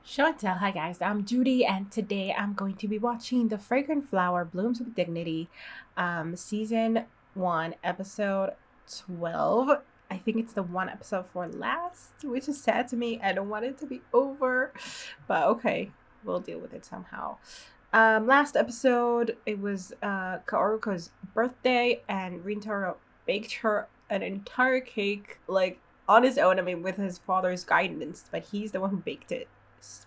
Show and tell. Hi guys, I'm Judy and today I'm going to be watching The Fragrant Flower Blooms with Dignity, season 1, episode 12. I think it's the one episode for last, which is sad to me. I don't want it to be over, but okay, we'll deal with it somehow. Last episode, it was Kaoruko's birthday and Rintaro baked her an entire cake, like on his own, I mean with his father's guidance, but he's the one who baked it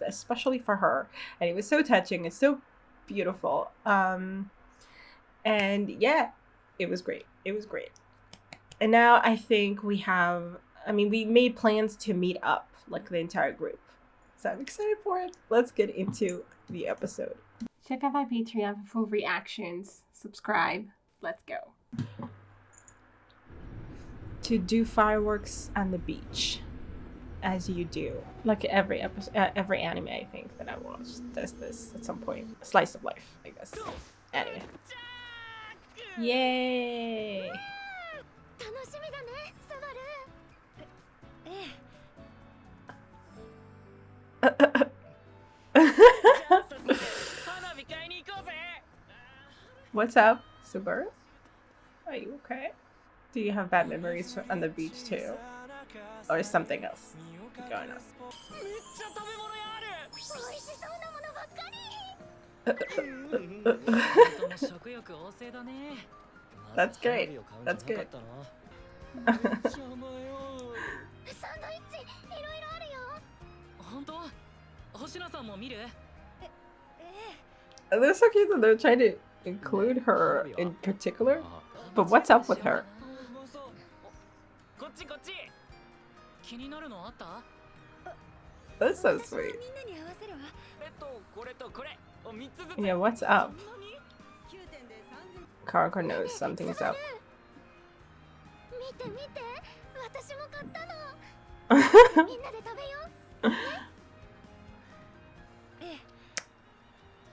especially for her, and it was so touching and so beautiful. And yeah, it was great. And now I think we made plans to meet up, like the entire group, so I'm excited for it. Let's get into the episode. Check out my Patreon for full reactions. Subscribe. Let's go. To do fireworks on the beach, as you do, like every episode, every anime I think that I watched does this at some point. Slice of life, I guess. Anime. Yay! What's up, Subaru? Are you okay? Do you have bad memories on the beach too? Or something else going on? That's great. That's good. They're so cute that they're trying to include her in particular. But what's up with her? That's so sweet. Yeah, what's up? Koroko knows something's up.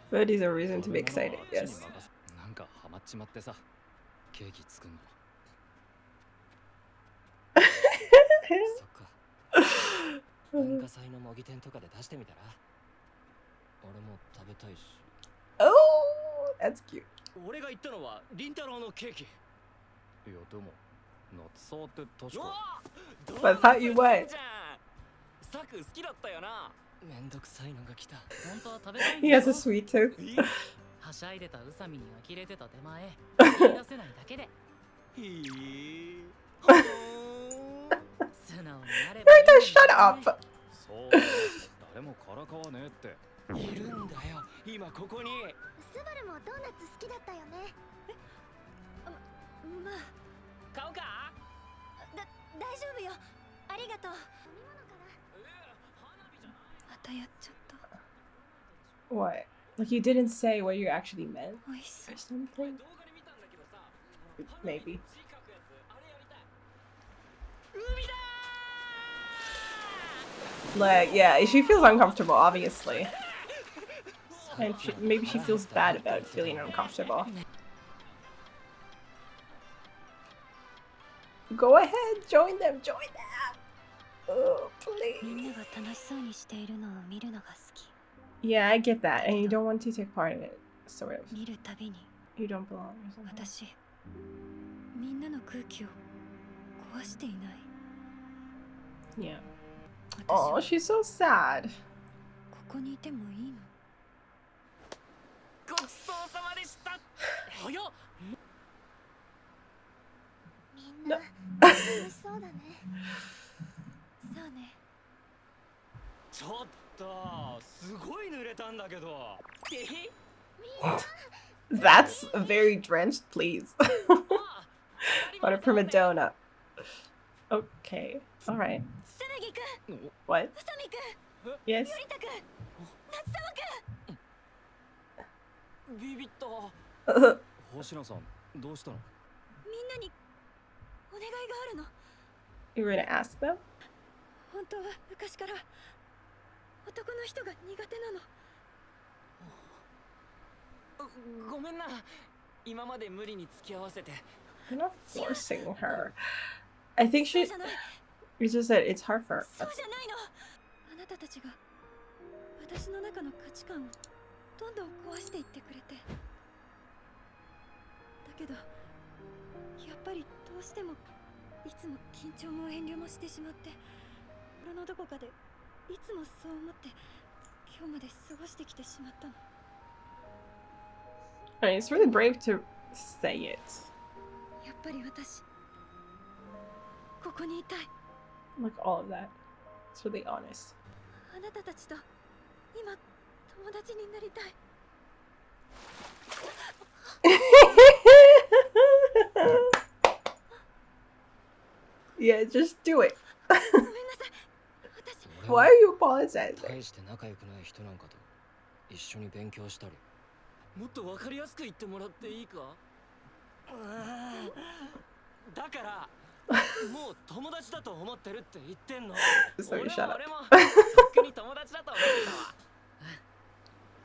Food is a reason to be excited, yes. Oh, that's cute. But I thought you would. He has a sweet tooth. Naruto, shut up! What? Like you didn't say what you actually meant or something? Maybe. Like, yeah, she feels uncomfortable, obviously. And maybe she feels bad about feeling uncomfortable. Go ahead, join them, Oh, please. Yeah, I get that, and you don't want to take part in it, sort of. You don't belong or something. Yeah. Oh, she's so sad. No. That's very drenched, please. What a prima donna. Okay, alright. What? Yes? You were gonna ask them? You're not forcing her. I think it's just that it's hard for her. 私の中の価値観をどんどん壊していってくれて、だけどやっぱりどうしてもいつも緊張も遠慮もしてしまって、心のどこかでいつもそう思って今日まで過ごしてきてしまったの。 I mean, it's really brave to say it. やっぱり私ここにいたい。 Like all of that. It's really honest. あなたたちと今友達になりたい。Yeah, just do it. ごめんなさい。私 Why are you apologizing? 大して仲良くない人なんかと一緒に勉強したり。もっとわかりやすく言ってもらっていいか？だからもう友達だと思ってるって言ってんの。 Sorry, shut up. 俺もとっくに友達だと思ってたわ。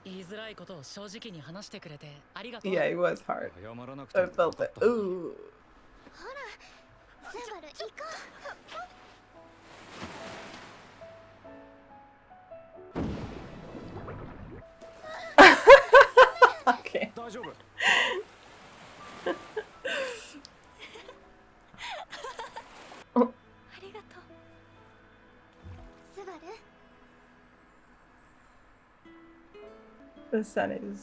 言いづらいことを正直に話してくれてありがとう。 Yeah, it was hard. 謝らなく I ても felt it. Ooh. ほら、スバル行こう。 Okay. 大丈夫。ありがとう。スバル。 The sun is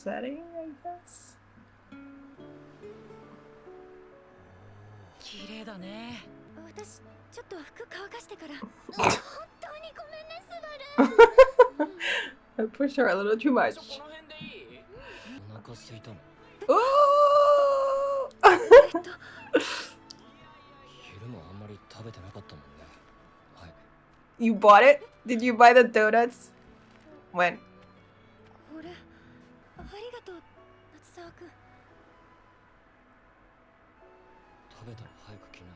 setting, I guess. 綺麗だね。私ちょっと服乾かしてから。本当にごめんね、スバル。 I pushed her a little too much. この辺でいい？お腹空いたの。 Oh! 昼もあんまり食べてなかったもんね。はい。 You bought it? Did you buy the donuts? When? これありがとう、夏沢くん。食べたら早く来な。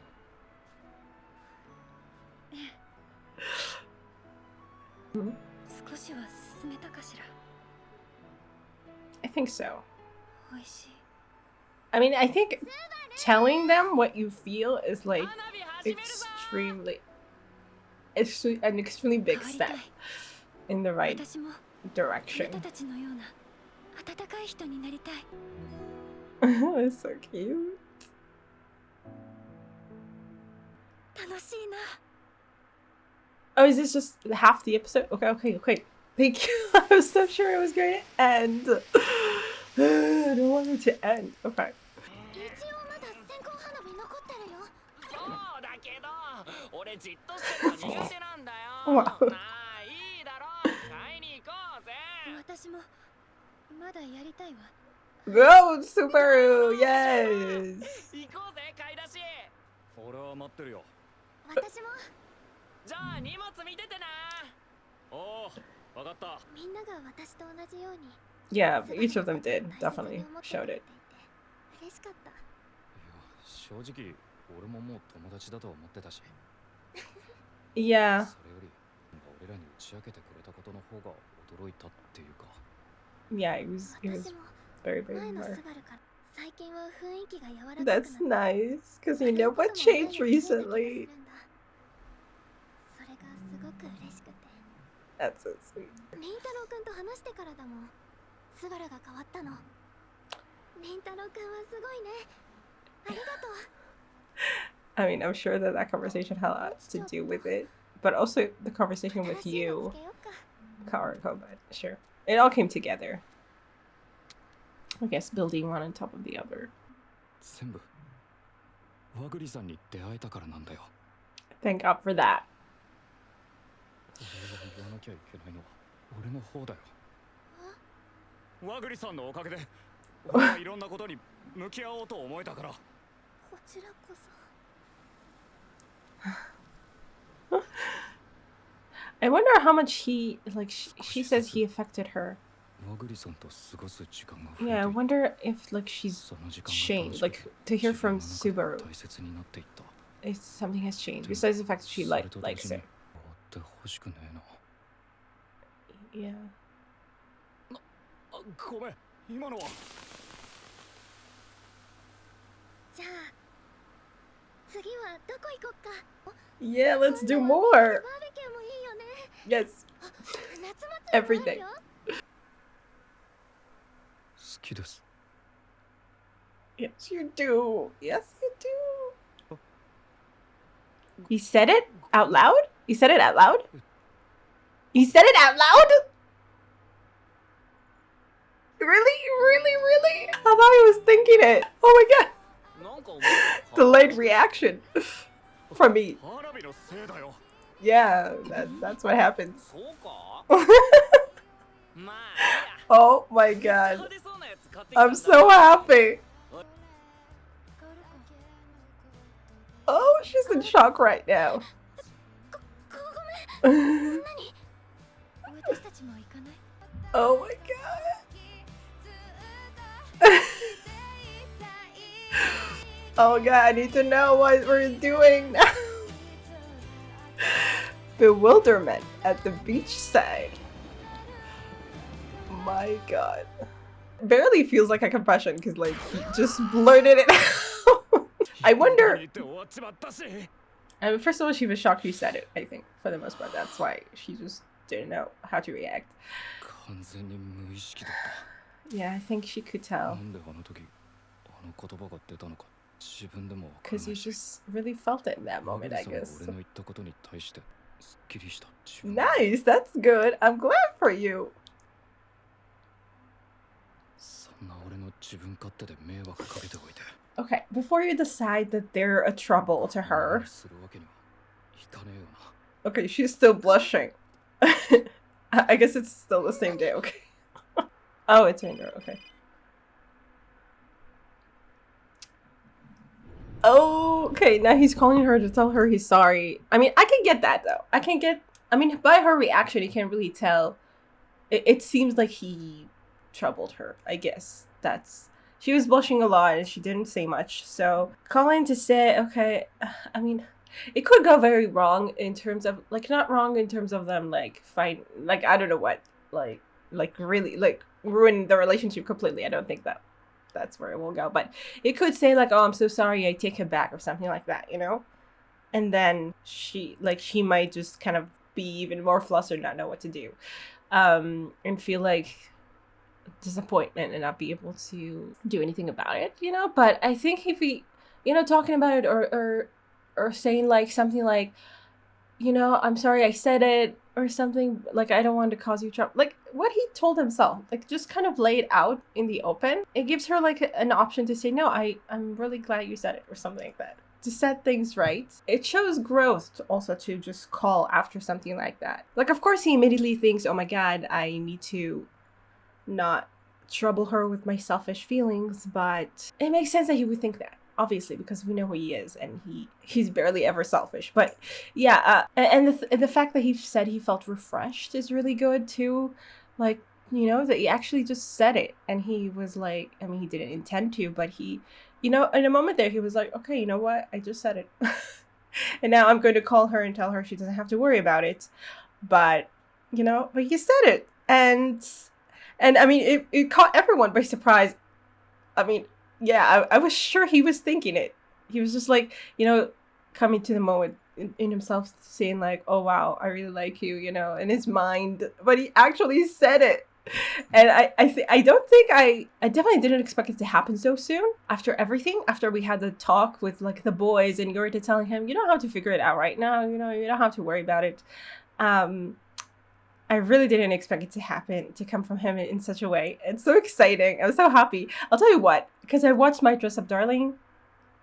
少しは進めたかしら。 I think so. 美味しい。 I mean, I think telling them what you feel is like extremely, it's an extrely big 変わりた step い。 in the right 私もあ direction. なたたちのような温かい人になりたい。 That's so cute. 楽しいな。 Oh, is this just half the episode? Okay. Thank you. I was so sure it was going to end. I don't want it to end. Okay. 一応まだ線香花火残ってるよ。そうだけど、俺じっとしてるの苦手なんだよ。わなあ、いいだろ。買いに行こうぜ。私もまだやりたいわ。 Go, Subaru! Yes! 行こうぜ、買い出し。俺は待ってるよ。私も。じゃあ荷物見ててな。おお、わかった。みんなが私と同じように。 Yeah, each of them did. Definitely showed it. 嬉しかった。いや、正直俺ももう友達だと思ってたし。 Yeah. それより俺らに打ち明けてくれたことの方が驚いたっていうか。 Yeah, it was 私も very, very 前のス rare. バルから最近は雰囲気が柔らかく That's なっ nice, because you know what changed recently. それがすごく嬉しくて。 That's so sweet. リンタロウくんと話してからだもん。スバルが変わったの。リンタロウくんはすごいね。ありがとう。 I mean, I'm sure that conversation had a lot to do with it, but also the conversation with 新しいの you, つけようか。 Koroko, but sure. It all came together. I guess building one on top of the other. 全部和栗さんに出会えたからなんだよ。 Thank God for that. 俺が言わなきゃいけないのは俺の方だよ。和栗さんのおかげで俺はいろんなことに向き合おうと思えたから。こちらこそ。 I wonder how much he, like, she says he affected her. 和栗さんと過ごす時間が Yeah, I wonder if, like, she's その時間が changed. Like, to hear from 自分の中 Subaru, で大切になっていった。 if something has changed, besides the fact that she それと同 likes 時に it. 終わってほしくねえな。 Yeah. あ、ごめん、今のは。じゃあ次はどこ行こっか。 Yeah, let's do バー more. ベキューもいいよね。 Yes. 夏祭 everything. 好きです Yes, you do. Yes, you do. He said it out loud? He said it out loud? He said it out loud? Really? Really? Really? I thought he was thinking it. Oh my god. なんか思う Delayed reaction from me. 花火のせいだよ Yeah, that's what happens. そうかまあ Oh my いいや god. 出そうなやつ買ってきたん I'm だ so happy. カオルコ Oh, she's in shock right now. ごめん何私たちも行かない Oh my god. Oh god, I need to know what we're doing now. Bewilderment at the beachside. My god. Barely feels like a confession because like he just blurted it out. I wonder. 言って終わっちまったし I mean, first of all, she was shocked you said it, I think, for the most part. That's why she just didn't know how to react. 完全に無意識だっ Yeah, I think she could た tell. なんであの時あの言葉が出たのか自分でもわか Because らな you いし just really felt it in that マグ moment, リ I さんが guess. 俺の言ったことに対してすっきりした自分が Nice, that's good. I'm glad for you. そんな俺の自分勝手で迷惑かけておいて Okay, before you decide that they're a trouble to 何 her. するわけにはいかねえよな Okay, she's still blushing. I guess it's still the same day, okay. Oh, it's Rintaro, okay. Oh, okay, now he's calling her to tell her he's sorry. I mean, I can get that though. I mean, by her reaction, you can really tell. It seems like he troubled her, I guess. She was blushing a lot and she didn't say much. So, calling to say, okay, I mean, it could go very wrong in terms of, like, not wrong in terms of them, like, fight, like, I don't know what, like, really, like, ruin the relationship completely. I don't think that's where it will go. But it could say, like, oh, I'm so sorry, I take it back, or something like that, you know? And then she might just kind of be even more flustered, not know what to do. And feel like disappointment and not be able to do anything about it, you know? But I think if he, you know, talking about it or saying like something like, you know, I'm sorry I said it, or something, like, I don't want to cause you trouble, like what he told himself, like just kind of lay it out in the open. It gives her like an option to say, no, I'm really glad you said it, or something like that, to set things right. It shows growth also to just call after something like that. Like, of course he immediately thinks, oh my god, I need to not trouble her with my selfish feelings, but it makes sense that he would think that, obviously, because we know who he is, and he's barely ever selfish. But yeah, and the fact that he said he felt refreshed is really good too. Like, you know, that he actually just said it, and he was like, I mean, he didn't intend to, but he, you know, in a moment there, he was like, okay, you know what, I just said it. And now I'm going to call her and tell her she doesn't have to worry about it. But, you know, but he said it, and I mean, it caught everyone by surprise. I mean, yeah, I was sure he was thinking it. He was just like, you know, coming to the moment in himself, saying like, oh wow, I really like you, you know, in his mind. But he actually said it. And I don't think I definitely didn't expect it to happen so soon after everything, after we had the talk with like the boys and Yorita telling him, you don't have to figure it out right now, you know, you don't have to worry about it. I really didn't expect it to happen, to come from him in such a way. It's so exciting. I was so happy. I'll tell you what, because I watched My Dress Up Darling,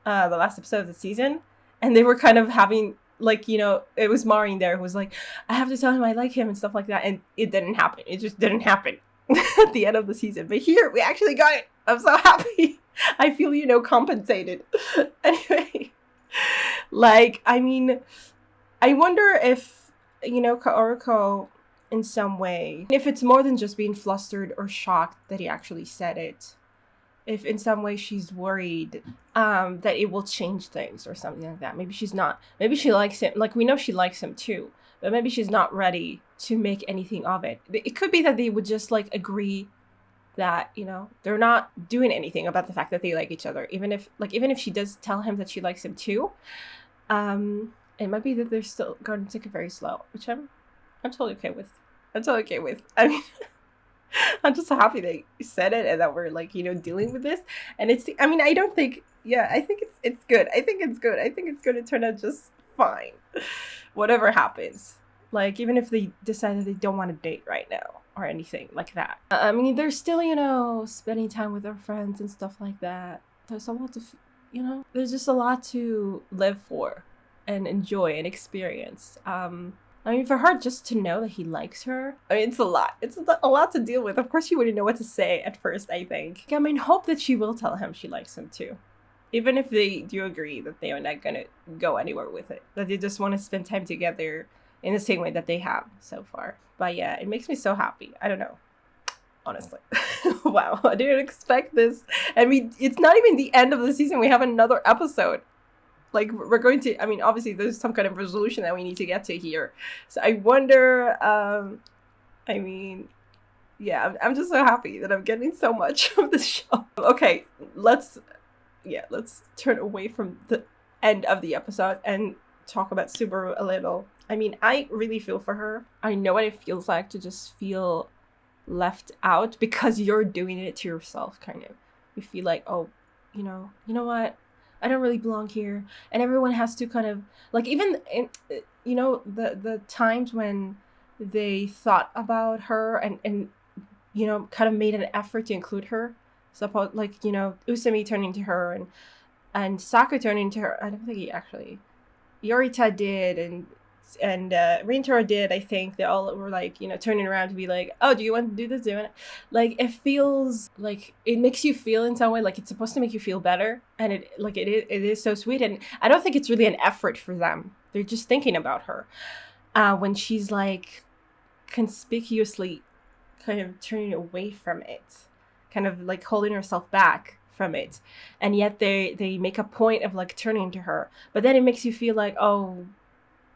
the last episode of the season, and they were kind of having, like, you know, it was Maureen there who was like, I have to tell him I like him and stuff like that, and it didn't happen. It just didn't happen at the end of the season. But here, we actually got it. I'm so happy. I feel, you know, compensated. Anyway, like, I mean, I wonder if, you know, Kaoruko, in some way, if it's more than just being flustered or shocked that he actually said it, if in some way she's worried that it will change things or something like that. Maybe she's not. Maybe she likes him. Like, we know she likes him too, but maybe she's not ready to make anything of it. It could be that they would just like agree that, you know, they're not doing anything about the fact that they like each other. Even if she does tell him that she likes him too, it might be that they're still going to take it very slow, which I'm totally okay with. I'm totally okay with. I mean, I'm just happy that you said it and that we're like, you know, dealing with this. And it's, I mean, I don't think, yeah, I think it's good. I think it's good. I think it's going to turn out just fine. Whatever happens. Like, even if they decide that they don't want to date right now or anything like that. I mean, they're still, you know, spending time with their friends and stuff like that. There's a lot of, you know, there's just a lot to live for and enjoy and experience. I mean, for her just to know that he likes her, I mean, it's a lot. It's a lot to deal with. Of course, she wouldn't know what to say at first, I think. I mean, hope that she will tell him she likes him too. Even if they do agree that they are not gonna go anywhere with it. That they just want to spend time together in the same way that they have so far. But yeah, it makes me so happy. I don't know. Honestly. Wow, I didn't expect this. I mean, it's not even the end of the season. We have another episode. Like, we're going to, I mean, obviously there's some kind of resolution that we need to get to here. So I wonder, I mean, yeah, I'm just so happy that I'm getting so much of the show. Okay, let's turn away from the end of the episode and talk about Subaru a little. I mean, I really feel for her. I know what it feels like to just feel left out because you're doing it to yourself, kind of. You feel like, oh, you know what? I don't really belong here. And everyone has to kind of, like, even, in, you know, the times when they thought about her and, you know, kind of made an effort to include her. Suppose, like, you know, Usami turning to her and Saku turning to her. I don't think he actually, Yorita did, and Rintaro did, I think. They all were like, you know, turning around to be like, oh, do you want to do this? Do you want to? Like, it feels like it makes you feel in some way like it's supposed to make you feel better. And it is so sweet. And I don't think it's really an effort for them. They're just thinking about her. When she's like conspicuously kind of turning away from it, kind of like holding herself back from it. And yet they make a point of like turning to her. But then it makes you feel like, oh,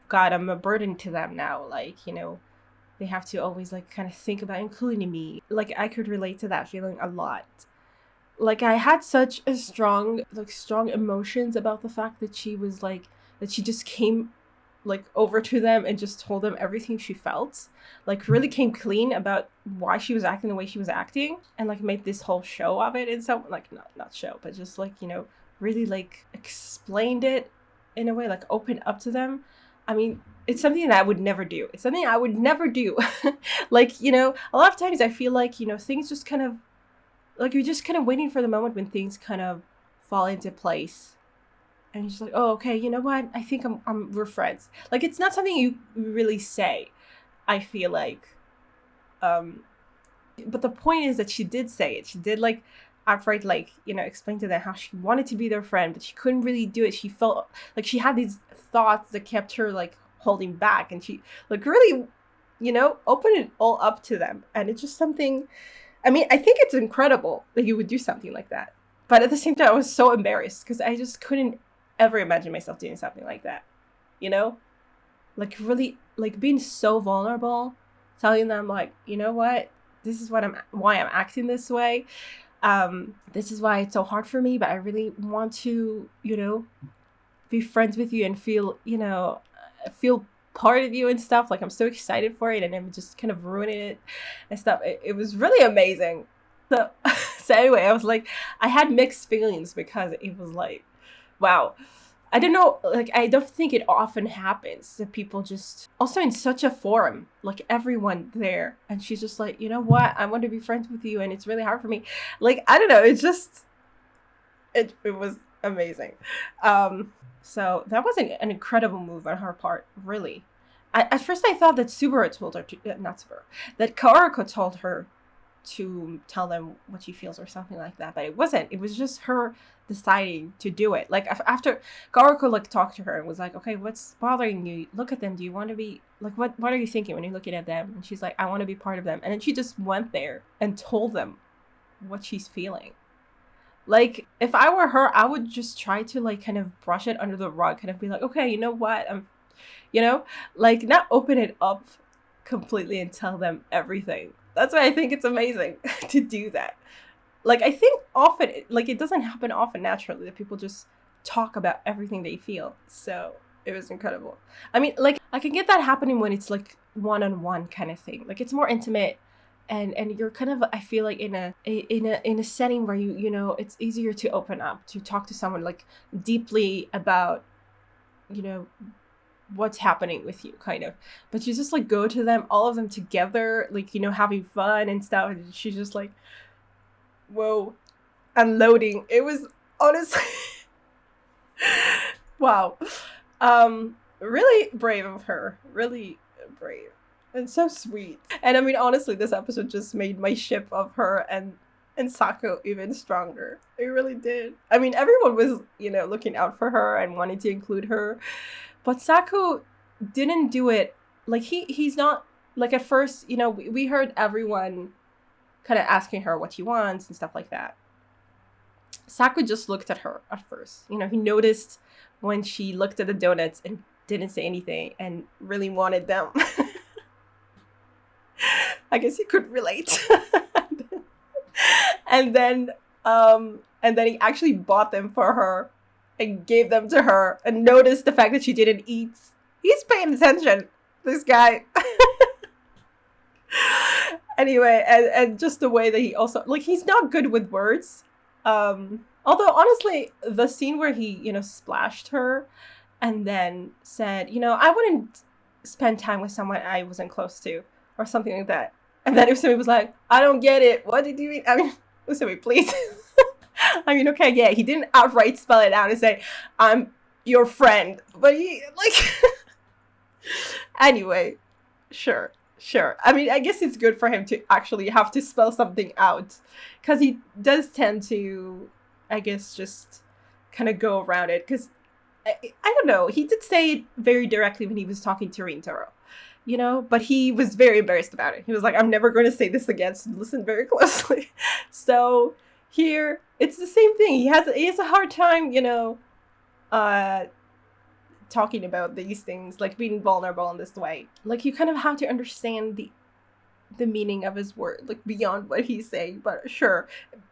God, I'm a burden to them now. Like, you know, they have to always like kind of think about including me. Like, I could relate to that feeling a lot. Like, I had such a strong emotions about the fact that she was like, that she just came like over to them and just told them everything she felt. Like, really came clean about why she was acting the way she was acting, and like made this whole show of it in some, like, not show, but just like, you know, really like explained it in a way, like opened up to them. I mean, it's something that I would never do. It's something I would never do. Like, you know, a lot of times I feel like, you know, things just kind of, like, you're just kind of waiting for the moment when things kind of fall into place. And you're just like, oh, okay, you know what? I think we're friends. Like, it's not something you really say, I feel like. But the point is that she did say it. She did, like, outright, like, you know, explain to them how she wanted to be their friend, but she couldn't really do it. She felt like she had these thoughts that kept her like holding back, and she like really, you know, opened it all up to them. And it's just something, I mean, I think it's incredible that you would do something like that, but at the same time I was so embarrassed because I just couldn't ever imagine myself doing something like that, you know, like really like being so vulnerable, telling them like, you know what, this is why I'm acting this way. This is why it's so hard for me, but I really want to, you know, be friends with you and feel, you know, feel part of you and stuff. Like, I'm so excited for it, and I'm just kind of ruining it and stuff. It was really amazing. So, so anyway, I was like, I had mixed feelings because it was like, wow. I don't know, like, I don't think it often happens that people just, also in such a forum, like everyone there, and she's just like, you know what, I want to be friends with you, and it's really hard for me. Like, I don't know, it's just, it was amazing. So that was an incredible move on her part, really. At first I thought that Subaru told her to, not Subaru, that Koroko told her to tell them what she feels or something like that, but it wasn't. It was just her deciding to do it. Like, after Koroko like talked to her and was like, okay, what's bothering you? Look at them. Do you want to be like, what are you thinking when you're looking at them? And she's like, I want to be part of them. And then she just went there and told them what she's feeling. Like, if I were her, I would just try to like kind of brush it under the rug, kind of be like, okay, you know what, you know, like, not open it up completely and tell them everything. That's why I think it's amazing to do that. Like, I think often, like, it doesn't happen often naturally that people just talk about everything they feel. So it was incredible. I mean, like, I can get that happening when it's like one-on-one kind of thing. Like, it's more intimate, and you're kind of, I feel like, in a setting where you know, it's easier to open up, to talk to someone like deeply about, you know, what's happening with you, kind of. But you just like go to them, all of them together, like, you know, having fun and stuff, and she's just like, whoa, unloading. It was honestly wow. Really brave of her, really brave and so sweet. And I mean, honestly, this episode just made my ship of her and Saku even stronger. It really did. I mean, everyone was, you know, looking out for her and wanting to include her, but Saku didn't do it. Like, he's not, like, at first, you know, we heard everyone kind of asking her what she wants and stuff like that. Saku just looked at her at first. You know, he noticed when she looked at the donuts and didn't say anything and really wanted them. I guess he could relate. and then he actually bought them for her and gave them to her, and noticed the fact that she didn't eat. He's paying attention, this guy. Anyway, and just the way that he also, like, he's not good with words. Although honestly, the scene where he, you know, splashed her and then said, you know, I wouldn't spend time with someone I wasn't close to, or something like that. And then Usumi was like, I don't get it. What did you mean? I mean, Usumi, please. I mean, okay, yeah, he didn't outright spell it out and say, I'm your friend. But he, like... Anyway, sure. I mean, I guess it's good for him to actually have to spell something out, because he does tend to, I guess, just kind of go around it. Because, I don't know, he did say it very directly when he was talking to Rintaro, you know? But he was very embarrassed about it. He was like, I'm never going to say this again, so listen very closely. So here, it's the same thing. He has a hard time, you know, talking about these things, like being vulnerable in this way. Like, you kind of have to understand the meaning of his word, like, beyond what he's saying. But sure,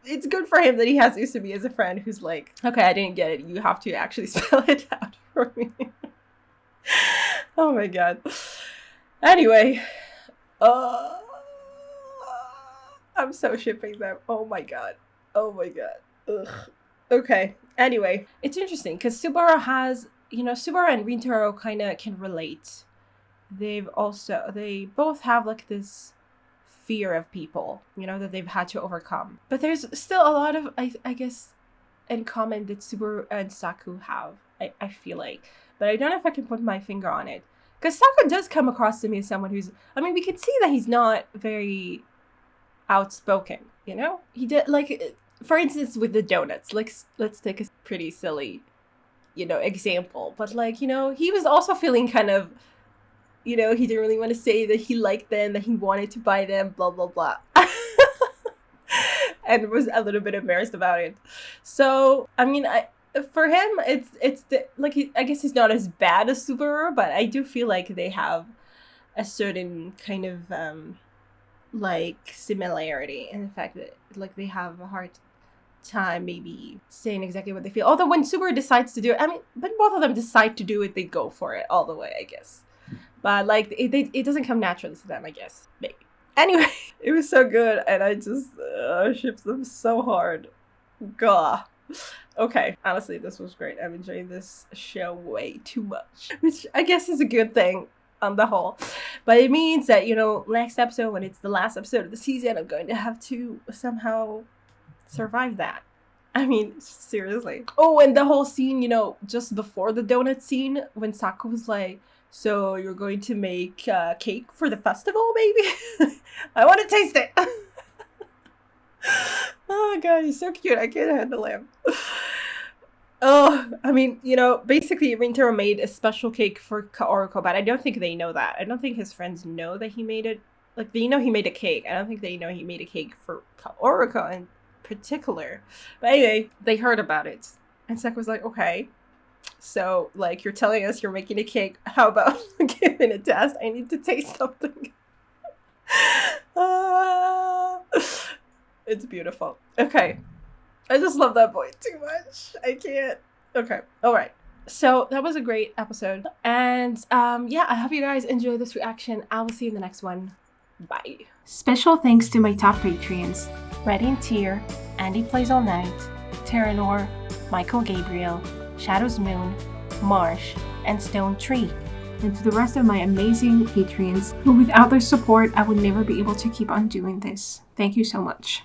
it's good for him that he has Usumi as a friend who's like, okay, I didn't get it, you have to actually spell it out for me. Oh my god. Anyway, I'm so shipping them. Oh my god. Ugh. Okay, anyway, it's interesting because Subaru has, you know, Subaru and Rintaro kind of can relate. They both have like this fear of people, you know, that they've had to overcome. But there's still a lot of, I guess, in common that Subaru and Saku have, I feel like. But I don't know if I can put my finger on it. Because Saku does come across to me as someone who's, I mean, we can see that he's not very outspoken, you know? He did, like, for instance, with the donuts. Like, let's take a pretty silly, you know, example. But, like, you know, he was also feeling kind of, you know, he didn't really want to say that he liked them, that he wanted to buy them, blah, blah, blah. And was a little bit embarrassed about it. So, I mean, for him, it's like, I guess he's not as bad as Subaru, but I do feel like they have a certain kind of, like, similarity in the fact that, like, they have a hard time maybe saying exactly what they feel. Although when Subaru decides to do it, I mean, when both of them decide to do it, they go for it all the way, I guess. But, like, it doesn't come naturally to them, I guess. Maybe. Anyway, it was so good, and I just shipped them so hard. Gah. Okay, honestly, this was great. I'm enjoying this show way too much, which I guess is a good thing on the whole. But it means that, you know, next episode, when it's the last episode of the season, I'm going to have to somehow survive that. I mean, seriously. Oh, and the whole scene, you know, just before the donut scene, when Saku was like, so you're going to make cake for the festival, maybe? I want to taste it. Oh god, he's so cute. I can't handle him. Oh, I mean, you know, basically Rintaro made a special cake for Kaoruko, but I don't think they know that. I don't think his friends know that he made it. Like, they know he made a cake. I don't think they know he made a cake for Kaoruko in particular. But anyway, they heard about it. And Sek was like, okay, so, like, you're telling us you're making a cake. How about giving a test? I need to taste something. It's beautiful. Okay. I just love that boy too much. I can't. Okay. All right. So that was a great episode. And yeah, I hope you guys enjoy this reaction. I will see you in the next one. Bye. Special thanks to my top Patreons: Ready and Tear, Andy Plays All Night, Terranor, Michael Gabriel, Shadows Moon, Marsh, and Stone Tree. And to the rest of my amazing Patreons who without their support I would never be able to keep on doing this. Thank you so much.